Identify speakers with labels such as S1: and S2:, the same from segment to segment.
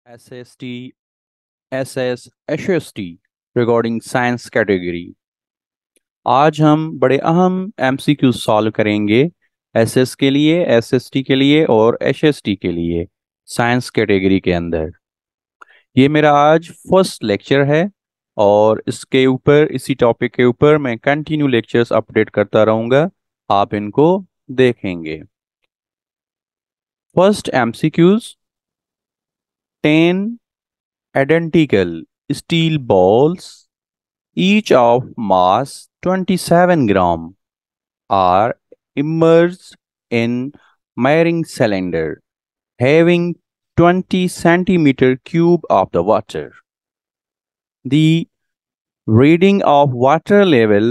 S1: SST, SS, HST regarding science category. आज हम बड़े अहम MCQ सॉल्व करेंगे SS के लिए, SST के लिए और HST के लिए साइंस कैटेगरी के अंदर। ये मेरा आज फर्स्ट लेक्चर है और इसके ऊपर इसी टॉपिक के ऊपर मैं कंटिन्यू लेक्चर्स अपडेट करता रहूँगा, आप इनको देखेंगे। First MCQs, 10 identical steel balls each of mass 27 gram are immersed in miring cylinder having 20 centimeter cube of the water. The reading of water level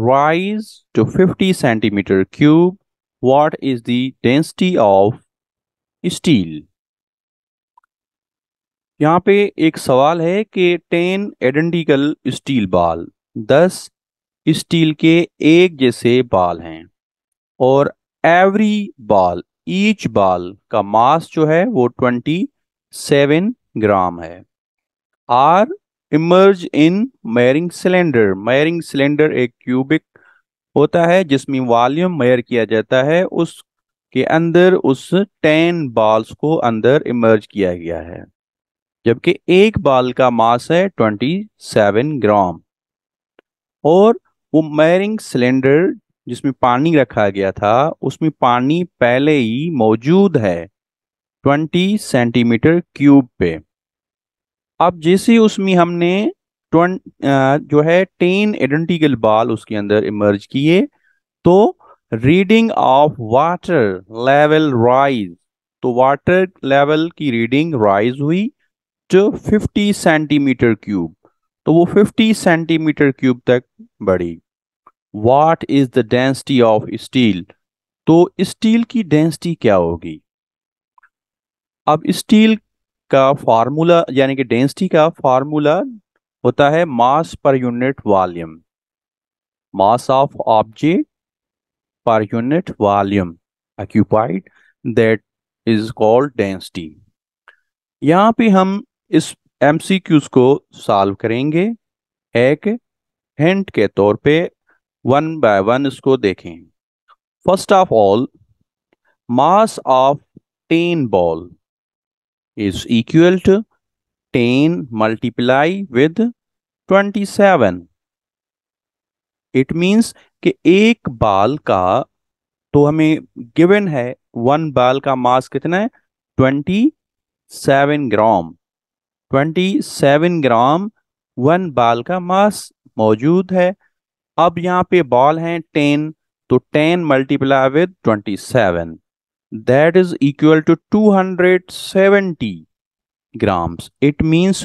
S1: rise to 50 centimeter cube. What is the density of steel? यहाँ पे एक सवाल है कि 10 identical steel बाल, 10 steel के एक जैसे बाल हैं और एवरी बाल, ईच बाल का मास जो है वो 27 ग्राम है। Are immerse in measuring cylinder. Measuring cylinder एक क्यूबिक होता है जिसमें वॉल्यूम मेयर किया जाता है, उसके अंदर उस 10 बाल्स को अंदर इमर्ज किया गया है, जबकि एक बाल का मास है 27 ग्राम। और वो मेयरिंग सिलेंडर जिसमें पानी रखा गया था उसमें पानी पहले ही मौजूद है 20 सेंटीमीटर क्यूब पे। अब जैसे उसमें हमने जो है 10 आइडेंटिकल बाल उसके अंदर इमर्ज किए तो reading of water level rise, तो वाटर लेवल की रीडिंग राइज हुई टू 50 सेंटीमीटर क्यूब, तो वो 50 सेंटीमीटर क्यूब तक बढ़ी। What is the density of steel? तो स्टील की डेंसिटी क्या होगी? अब स्टील का फार्मूला यानी कि डेंसिटी का फार्मूला होता है मास पर unit volume, mass of object पर unit volume occupied, that is called density. यहाँ पे हम इस MCQs को सॉल्व करेंगे। एक हिंट के तौर पे वन बाय वन इसको देखें। First of all, mass of 10 ball is equal to 10 multiply with 27. It means कि एक बाल का, तो हमें गिवन है वन बाल का मास कितना है 27 ग्राम। 27 ग्राम वन बाल का मास मौजूद है। अब यहाँ पे बॉल हैं 10, तो 10 multiply with 27, that is equal to 270 grams. It means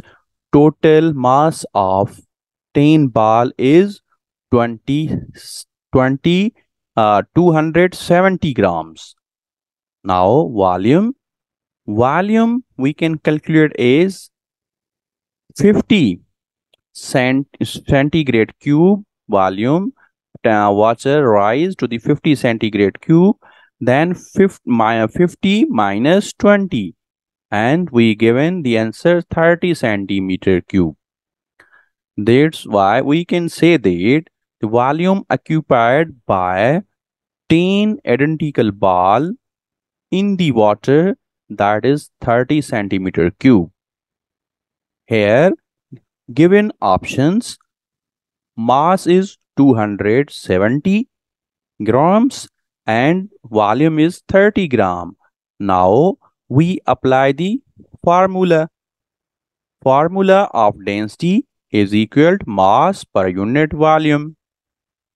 S1: total mass of 10 ball is 270 grams. Now volume we can calculate is 50 centigrade cube volume. Water rise to the 50 centigrade cube, then 50 minus 20, and we given the answer 30 centimeter cube. That's why we can say that the volume occupied by 10 identical ball in the water, that is 30 centimeter cube. Here given options, mass is 270 grams and volume is 30 gram. Now we apply the formula. Formula of density is equal to mass per unit volume.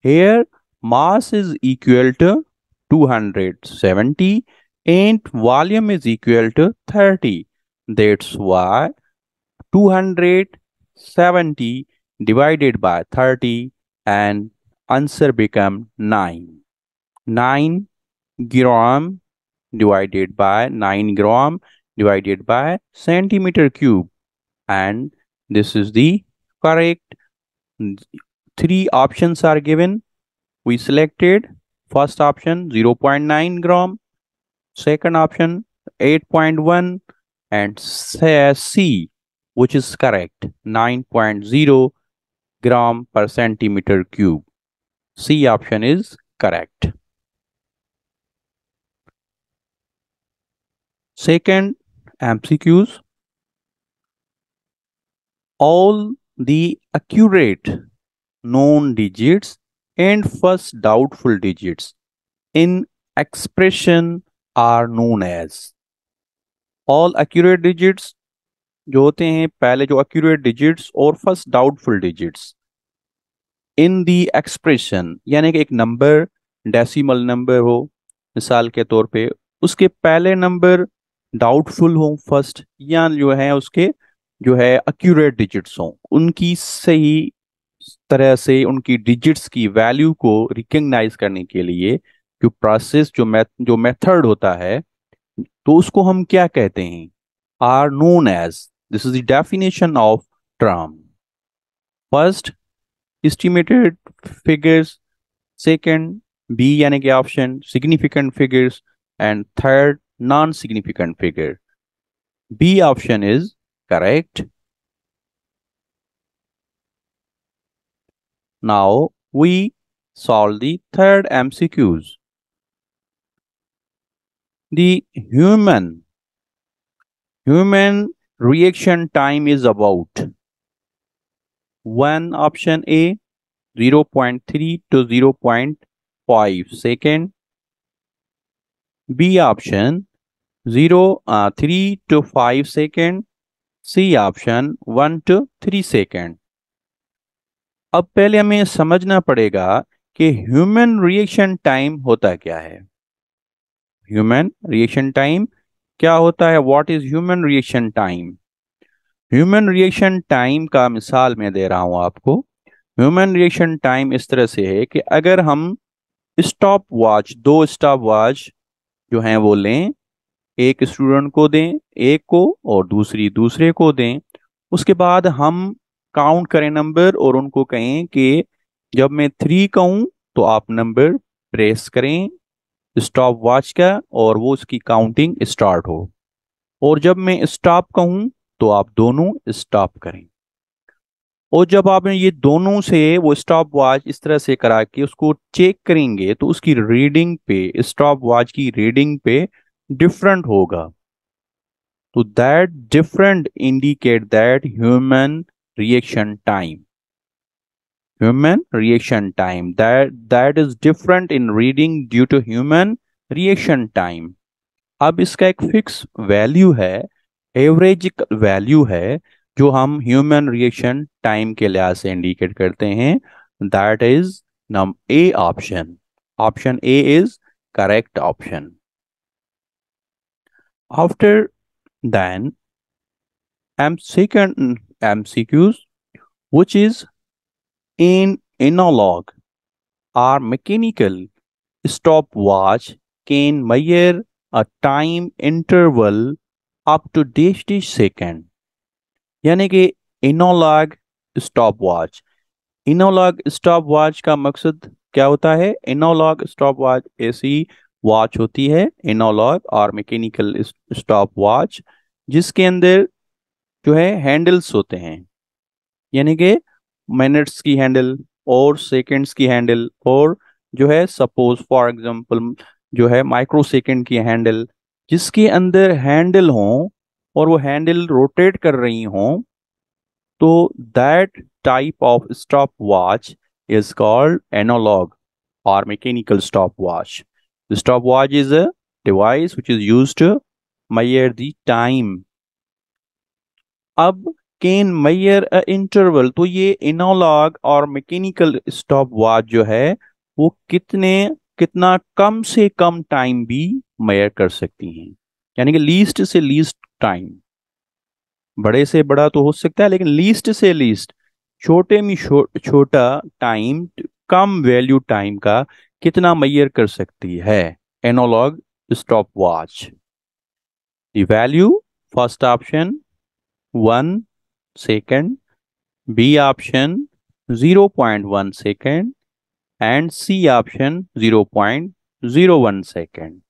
S1: Here mass is equal to 270 and volume is equal to 30. That's why 270 divided by 30 and answer become 9. 9 gram divided by 9 gram divided by centimeter cube, and this is the correct. Three options are given. We selected first option 0.9 gram, second option 8.1, and C, which is correct, 9.0 gram per centimeter cube. C option is correct. Second MCQs. All the accurate known digits and first doubtful digits in expression are known as. All accurate digits जो होते हैं, पहले जो accurate digits और first doubtful digits इन दी expression, यानी कि एक number decimal number हो मिसाल के तौर पे, उसके पहले नंबर डाउटफुल हो फर्स्ट, या जो है उसके जो है एक्यूरेट डिजिट्स हो, उनकी सही तरह से उनकी डिजिट्स की वैल्यू को रिकग्नाइज करने के लिए जो प्रोसेस जो मेथड होता है, तो उसको हम क्या कहते हैं, are known as, this is the definition of term. First estimated figures, second B यानी कि option significant figures, and third non-significant figure. B option is correct. Now we solve the third MCQs. The human reaction time is about 1 option A 0.3 to 0.5 second, B option 3 to 5 second, C option 1 to 3 second. अब पहले हमें समझना पड़ेगा कि human reaction time होता क्या है. Human reaction time क्या होता है, what is human reaction time. Human reaction time का मिसाल मैं दे रहा हूं आपको. ह्यूमन रिएक्शन टाइम इस तरह से है कि अगर हम स्टॉप वॉच, 2 स्टॉप वॉच जो हैं वो लें, एक स्टूडेंट को दें एक को और दूसरे को दें, उसके बाद हम काउंट करें नंबर और उनको कहें कि जब मैं 3 कहूं तो आप नंबर प्रेस करें स्टॉप वॉच का और वो उसकी काउंटिंग स्टार्ट हो, और जब मैं स्टॉप कहूं तो आप दोनों स्टॉप करें. और जब आप ये दोनों से वो स्टॉप वॉच इस तरह से करा के उसको चेक करेंगे तो उसकी रीडिंग पे, स्टॉप वॉच की रीडिंग पे डिफरेंट होगा. तो that different indicate that human reaction time. Human reaction time, that is different in reading due to human reaction time. अब इसका एक फिक्स वैल्यू है, एवरेज वैल्यू है, जो हम ह्यूमन रिएक्शन टाइम के लिहाज से इंडिकेट करते हैं. That is num A option. Option A is correct option. After then second MCQs, which is in analog or mechanical stopwatch can measure a time interval up to dash dash second. यानी कि analogue stopwatch. Analogue stopwatch का मकसद क्या होता है. Analogue stopwatch ऐसी watch होती है, एनालॉग और मैकेनिकल स्टॉपवॉच, जिसके अंदर जो है हैंडल्स होते हैं, यानी कि मिनट्स की हैंडल और सेकंड्स की हैंडल, और जो है सपोज फॉर एग्जांपल जो है माइक्रो सेकंड की हैंडल, जिसके अंदर हैंडल हों और वो हैंडल रोटेट कर रही हों, तो that type of stop watch is called analog और mechanical stop watch. The stopwatch is a device which is used to measure the time. अब कैन measure a interval, तो ये एनालॉग और मैकेनिकल स्टॉप वॉच जो है वो कितना कम से कम टाइम भी मेजर कर सकती हैं, यानी कि लीस्ट से लीस्ट टाइम. बड़े से बड़ा तो हो सकता है, लेकिन लीस्ट से लीस्ट, छोटे में छोटा टाइम, कम वैल्यू टाइम का कितना मेजर कर सकती है analogue stop watch. The value, first option 1 second, B option 0.1 second, and C option 0.01 second.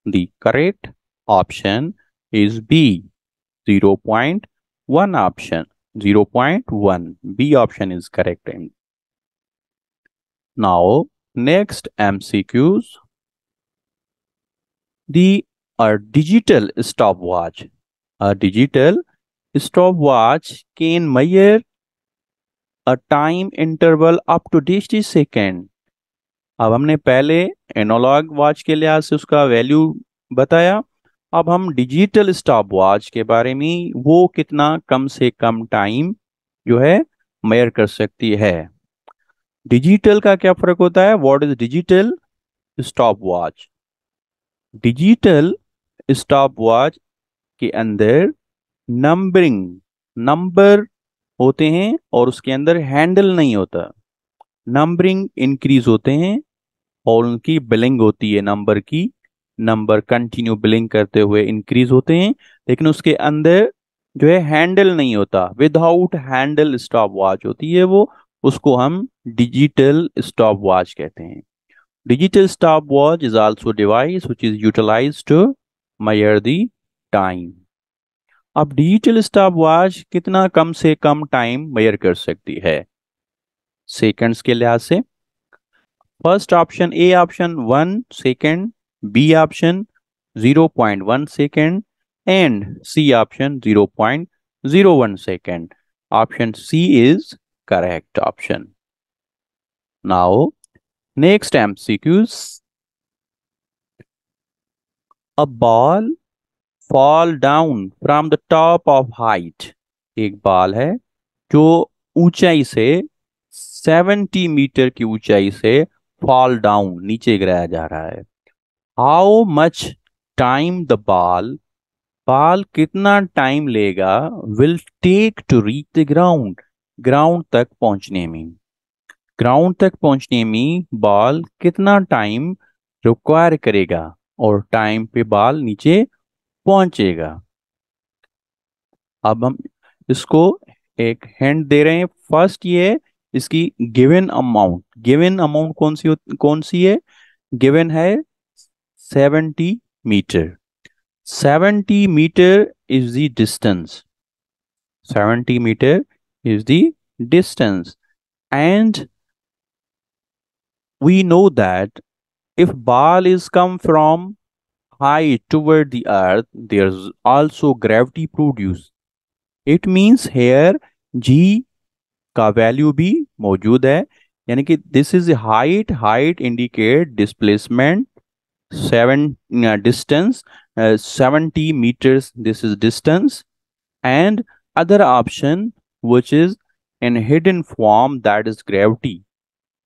S1: The correct option is B. 0.1 option. 0.1. B option is correct. Now, next MCQs. The digital stopwatch. A digital stopwatch can measure a time interval up to 60 second. अब हमने पहले analogue watch के लिहाज से उसका value बताया. अब हम डिजिटल स्टॉप वॉच के बारे में, वो कितना कम से कम टाइम जो है मेजर कर सकती है. डिजिटल का क्या फर्क होता है? What is digital stop watch? Digital stop watch के अंदर नंबर होते हैं और उसके अंदर हैंडल नहीं होता. नंबरिंग इंक्रीज होते हैं और उनकी बिलिंग होती है. नंबर कंटिन्यू बिलिंग करते हुए इंक्रीज होते हैं, लेकिन उसके अंदर जो है हैंडल नहीं होता. विदाउट हैंडल स्टॉप वॉच होती है वो, उसको हम डिजिटल स्टॉप वॉच कहते हैं. Digital stop watch is also device which is utilised to measure the time. अब डिजिटल स्टॉप वॉच कितना कम से कम टाइम मेजर कर सकती है सेकंड्स के लिहाज से? First option, A option 1 second, B option 0.1 second and C option 0.01 second. Option C is correct option. Now next MCQs. A ball fall down from the top of height. एक ball है जो ऊंचाई से 70 metre की ऊंचाई से fall down, नीचे गिराया जा रहा है. How much time the ball कितना टाइम लेगा, will take to reach the ground, ground तक पहुंचने में. ग्राउंड तक पहुंचने में बॉल कितना टाइम रिक्वायर करेगा और टाइम पे बॉल नीचे पहुंचेगा. अब हम इसको एक हिंट दे रहे हैं. फर्स्ट ये इसकी गिवन अमाउंट कौन सी है? गिवन है 70 metre. 70 metre is the distance. 70 metre is the distance. And we know that if ball is come from high toward the earth, there's also gravity produced. It means here g का value भी मौजूद है, यानी कि this is height indicate displacement. 70 meters, this is distance. And other option which is in hidden form, that is gravity.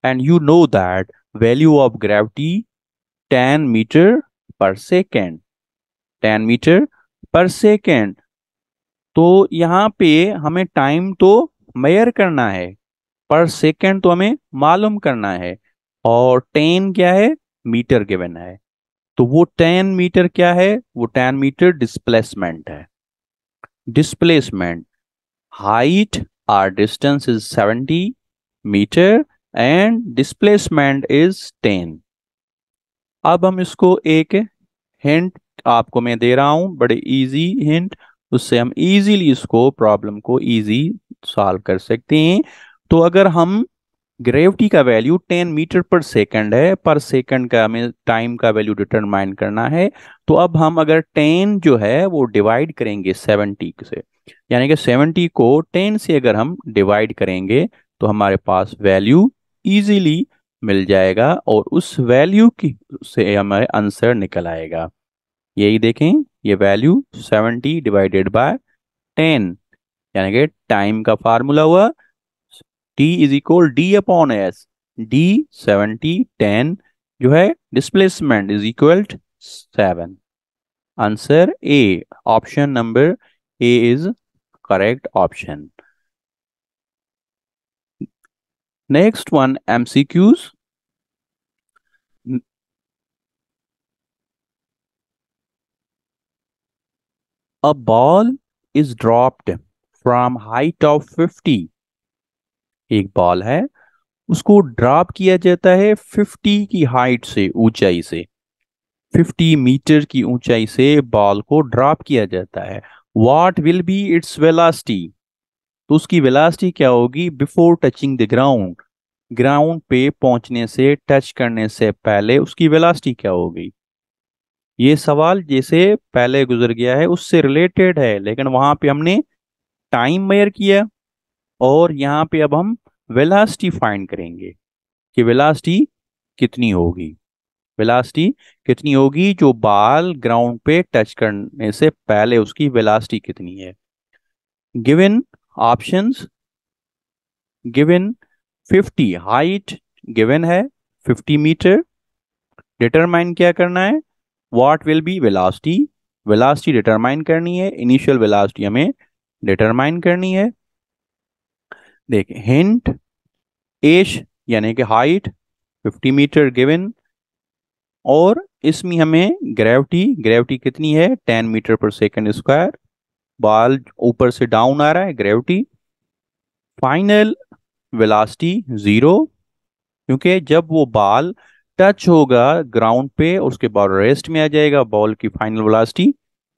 S1: And you know that value of gravity 10 meter per second. 10 meter per second. तो यहाँ पे हमें time तो major करना है, पर second तो हमें मालूम करना है. और 10 क्या है? मीटर गिवन है. तो वो 10 मीटर क्या है? वो 10 मीटर डिस्प्लेसमेंट है. डिस्प्लेसमेंट, हाइट और distance is 70 metre and displacement is 10. अब हम इसको एक हिंट आपको मैं दे रहा हूं, बड़े इजी हिंट, उससे हम इजीली इसको प्रॉब्लम को इजी सॉल्व कर सकते हैं. तो अगर हम ग्रेविटी का वैल्यू 10 मीटर पर सेकंड है, पर सेकंड का हमें टाइम का वैल्यू डिटरमाइन करना है. तो अब हम अगर 10 जो है वो डिवाइड करेंगे 70 से, यानी कि 70 को 10 से अगर हम डिवाइड करेंगे तो हमारे पास वैल्यू इजीली मिल जाएगा और उस वैल्यू की से हमारे आंसर निकल आएगा. यही देखें, ये वैल्यू 70 डिवाइडेड बाय 10, यानी कि टाइम का फार्मूला हुआ T is equal D upon S. D 70 10 जो है displacement is equal 7. Answer A, option number A is correct option. Next one MCQs. A ball is dropped from height of 50. एक ball है, उसको drop किया जाता है 50 की हाइट से, ऊंचाई से. 50 मीटर की ऊंचाई से बॉल को ड्रॉप किया जाता है what will be its velocity, तो उसकी वेलोसिटी क्या होगी before touching the ground, ground पे पहुंचने से, टच करने से पहले उसकी वेलोसिटी क्या होगी। ये सवाल जैसे पहले गुजर गया है उससे रिलेटेड है, लेकिन वहां पे हमने टाइम मेजर किया और यहाँ पे अब हम वेलोसिटी फाइंड करेंगे कि वेलोसिटी कितनी होगी। वेलोसिटी कितनी होगी, जो बाल ग्राउंड पे टच करने से पहले उसकी वेलोसिटी कितनी है। Given options, given 50 height given है 50 मीटर। डिटरमाइन क्या करना है, what will be velocity, velocity determine करनी है, इनिशियल वेलोसिटी हमें डिटरमाइन करनी है। देखिए हिंट, एज यानी कि हाइट 50 मीटर गिवन, और इसमें हमें ग्रेविटी, ग्रेविटी कितनी है 10 मीटर पर सेकंड स्क्वायर, बॉल ऊपर से डाउन आ रहा है ग्रेविटी। फाइनल वेलोसिटी जीरो, क्योंकि जब वो बॉल टच होगा ग्राउंड पे उसके बाद रेस्ट में आ जाएगा, बॉल की final velocity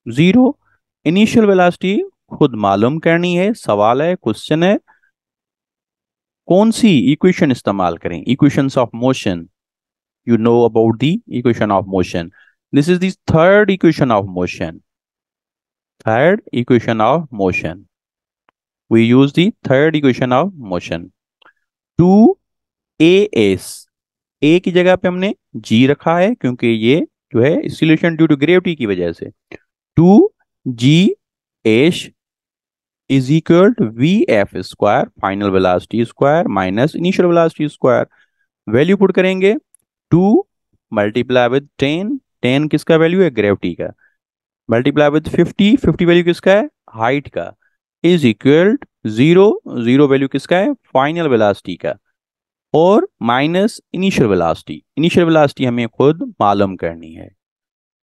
S1: zero. Initial velocity खुद मालूम करनी है, सवाल है, क्वेश्चन है। कौन सी इक्वेशन इस्तेमाल करें, equations of motion, you know about the equation of motion. This is the third equation of motion. Third equation of motion. We use the third equation of motion. 2as, a की जगह पे हमने g रखा है क्योंकि ये जो है एक्सीलरेशन ड्यू टू ग्रेविटी की वजह से। 2g is equal to V F square, final velocity square minus initial velocity square. Value put करेंगे, 2 मल्टीप्लाई विद 10, 10 किसका वैल्यू है ग्रेविटी का, मल्टीप्लाई विद 50, 50 वैल्यू किसका है हाइट का, is equal zero, zero value किसका है फाइनल वेलोसिटी का, और minus initial velocity, initial velocity हमें खुद मालूम करनी है।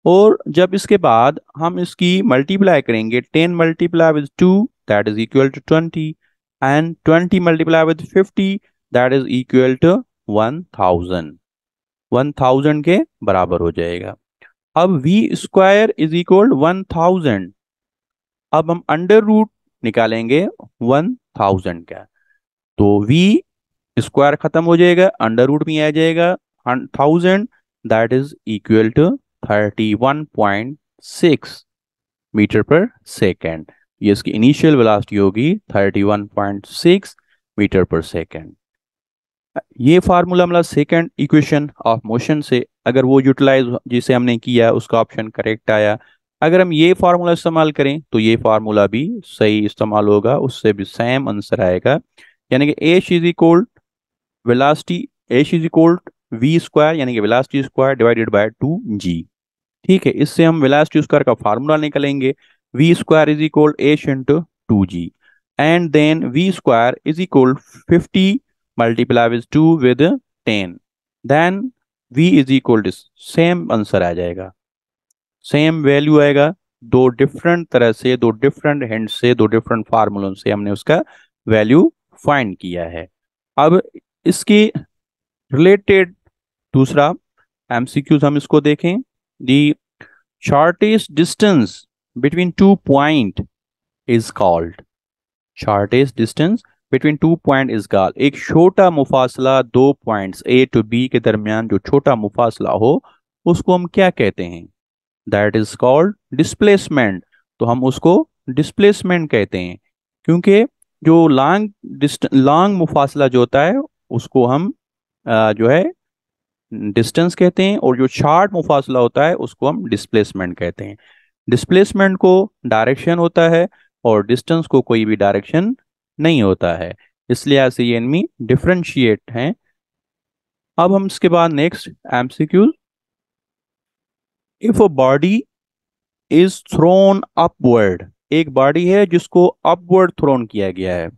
S1: और जब इसके बाद हम इसकी मल्टीप्लाई करेंगे, 10 multiply with 2 that is equal to 20, and 20 multiply with 50 that is equal to 1000, 1000 के बराबर हो जाएगा। अब v स्क्वायर इज इक्वल 1000, अब हम अंडर रूट निकालेंगे 1000 का, तो v स्क्वायर खत्म हो जाएगा, अंडर रूट में आ जाएगा 1000, that is equal to 31.6 metre पर सेकेंड। ये इसकी इनिशियल वेलोसिटी होगी 31.6 मीटर पर सेकेंड। ये फार्मूला मतलब सेकंड इक्वेशन ऑफ मोशन से अगर वो यूटिलाइज जिसे हमने किया उसका ऑप्शन करेक्ट आया, अगर हम ये फार्मूला इस्तेमाल करें तो ये फार्मूला भी सही इस्तेमाल होगा, उससे भी सेम आंसर आएगा। यानी कि H is equal velocity, H is equal V square यानी कि velocity square divided by 2g। ठीक है, इससे हम वेलोसिटी स्क्वायर का फार्मूला निकलेंगे, V square is equal H into 2g, and then V square is equal 50 multiply with 2 with 10, then v is equal to same answer आ जाएगा, same value आएगा। दो डिफरेंट तरह से, दो डिफरेंट हिंट से, दो डिफरेंट फार्मूलों से हमने उसका वैल्यू फाइंड किया है। अब इसकी रिलेटेड दूसरा एमसीक्यूज हम इसको देखें। दी shortest distance between 2 point is called, shortest distance between 2 point is called, एक छोटा मुफासला दो पॉइंट्स ए टू बी के दरमियान जो छोटा मुफासला हो उसको हम क्या कहते हैं, दैट इज कॉल्ड डिस्प्लेसमेंट। तो हम उसको डिस्प्लेसमेंट कहते हैं, क्योंकि जो लॉन्ग मुफासला जो होता है उसको हम जो है डिस्टेंस कहते हैं, और जो शॉर्ट मुफासला होता है उसको हम डिस्प्लेसमेंट कहते हैं। डिस्प्लेसमेंट को डायरेक्शन होता है और डिस्टेंस को कोई भी डायरेक्शन नहीं होता है, इसलिए ऐसे ये इनमें डिफरेंशिएट हैं। अब हम इसके बाद next MCQ, if a body is throne upward, एक बॉडी है जिसको अपवर्ड थ्रोन किया गया है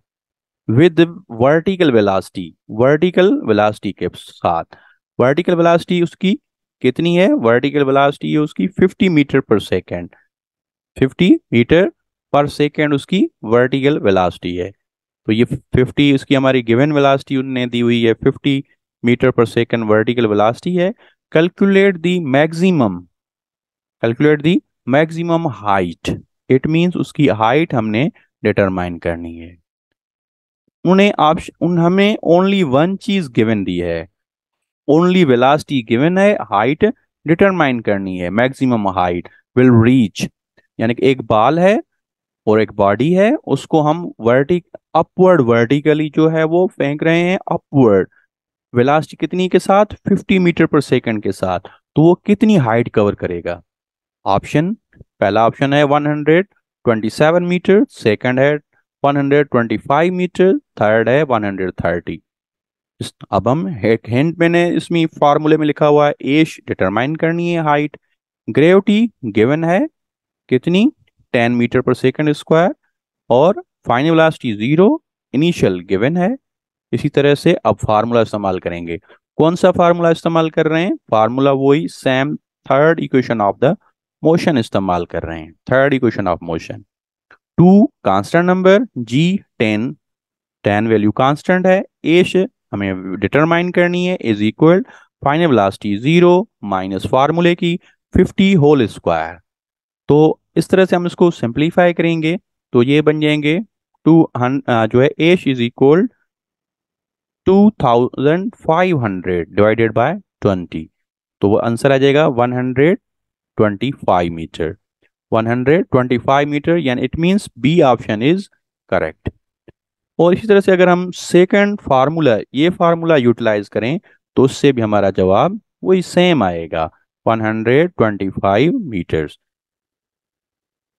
S1: with vertical velocity, vertical velocity के साथ, वर्टिकल वेलोसिटी उसकी कितनी है, वर्टिकल वेलोसिटी है उसकी 50 मीटर पर सेकेंड, 50 मीटर पर सेकेंड उसकी वर्टिकल वेलोसिटी है। तो ये 50 इसकी हमारी गिवन वेलोसिटी उन्होंने दी हुई है, 50 मीटर पर सेकेंड वर्टिकल वेलोसिटी है। Calculate the maximum, calculate the maximum height, it means उसकी हाइट हमने डिटरमाइन करनी है। हमें ओनली वन चीज गिवन दी है, ओनली वेलोसिटी गिवन है, हाइट डिटरमाइन करनी है। मैक्सिमम हाइट विल रीच, यानी कि एक बाल है और एक बॉडी है, उसको हम अपवर्ड वर्टिकली जो है वो फेंक रहे हैं अपवर्ड। वेलोसिटी कितनी के साथ? 50 मीटर पर सेकंड के साथ। तो वो कितनी हाइट कवर करेगा? ऑप्शन, पहला ऑप्शन है 127 मीटर, सेकंड है 125 मीटर, थर्ड है 130। अब हम एक हिंट मैंने इसमें फार्मूले में लिखा हुआ है, एश डिटरमाइन करनी है हाइट। ग्रेविटी गिवन है कितनी? 10 मीटर पर सेकंड स्क्वायर, और फाइनल वेलोसिटी 0 इनिशियल गिवन है। इसी तरह से अब फार्मूला इस्तेमाल करेंगे। कौन सा फार्मूला इस्तेमाल कर रहे हैं? फार्मूला वही same, third equation of the motion इस्तेमाल कर रहे हैं, third equation of motion. Two constant number, G 10, 10 value constant है, एश हमें डिटरमाइन करनी है, is equal final velocity 0 minus फार्मूले की 50 होल स्क्वायर। तो इस तरह से हम इसको सिंप्लीफाई करेंगे तो ये बन जाएंगे जो है H is equal 2500 divided by 20। तो वो आंसर आ जाएगा 125 मीटर, 125 मीटर, यानी it means B option is correct. और इसी तरह से अगर हम सेकंड फार्मूला, ये फार्मूला यूटिलाइज करें तो उससे भी हमारा जवाब वही सेम आएगा, 125 मीटर्स।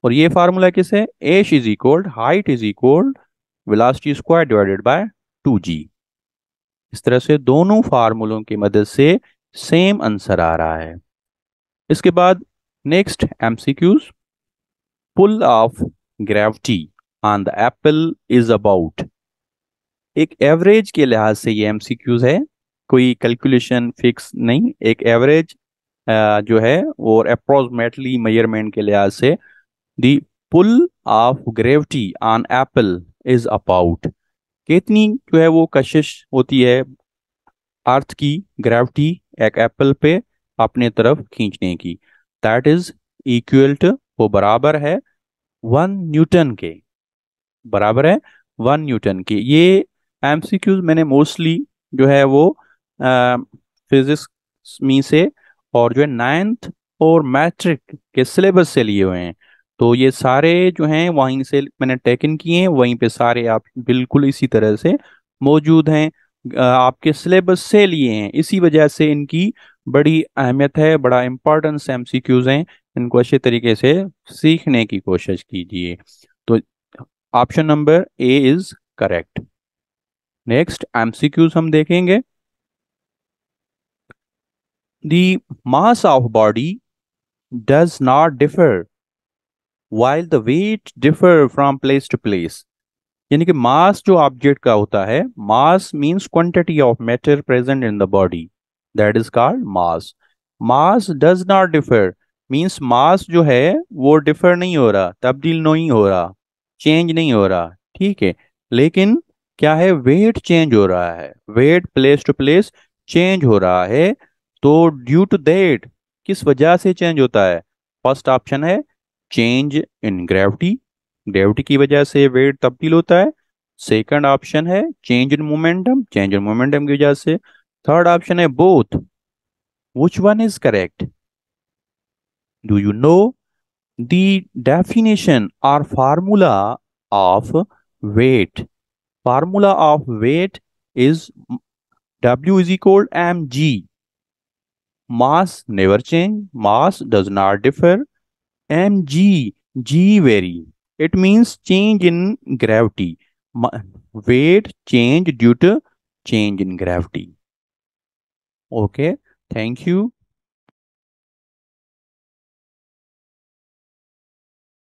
S1: और ये फार्मूला किस है? H is equal height is equal velocity square divided by 2g। इस तरह से दोनों फार्मूलों की मदद से सेम आंसर आ रहा है। इसके बाद next MCQs. Pull of gravity on the apple is about. एक एवरेज के लिहाज से ये एमसीक्यूज है, कोई कैलकुलेशन फिक्स नहीं, एक एवरेज जो है और अप्रोक्सीमेटली मेजरमेंट के लिहाज से the pull of gravity on apple is about. कितनी जो है वो कशिश होती है अर्थ की ग्रेविटी एक एप्पल पे अपने तरफ खींचने की, दैट इज इक्वल टू, वो बराबर है 1 न्यूटन के, बराबर है 1 न्यूटन के। ये एमसीक्यूज मैंने मोस्टली जो है वो फिजिक्स में से और जो है 9th और मैट्रिक के सिलेबस से लिए हुए हैं। तो ये सारे जो हैं वहीं से मैंने टेकन किए हैं, वहीं पे सारे आप बिल्कुल इसी तरह से मौजूद हैं, आपके सिलेबस से लिए हैं। इसी वजह से इनकी बड़ी अहमियत है, बड़ा इंपॉर्टेंस एमसीक्यूज हैं, इनको अच्छे तरीके से सीखने की कोशिश कीजिए। तो option number A is correct. Next MCQs हम देखेंगे। The mass of body does not differ while the weight differ from place to place। यानी कि मास जो ऑब्जेक्ट का होता है, mass means quantity of matter present in the body, that is called mass. Mass does not differ means mass जो है वो differ नहीं हो रहा, तब्दील नहीं हो रहा, चेंज नहीं हो रहा, ठीक है। लेकिन क्या है? वेट चेंज हो रहा है, weight place to place change हो रहा है। तो ड्यू टू दैट, किस वजह से चेंज होता है? फर्स्ट ऑप्शन है चेंज इन ग्रेविटी, ग्रेविटी की वजह से वेट तब्दील होता है। सेकंड ऑप्शन है change in momentum, change in momentum की वजह से। थर्ड ऑप्शन है both. Which one is correct? Do you know the definition और formula of weight? Formula of weight is W is equal mg. Mass never change, mass does not differ, mg, g vary, it means change in gravity. Weight change due to change in gravity. Okay, thank you.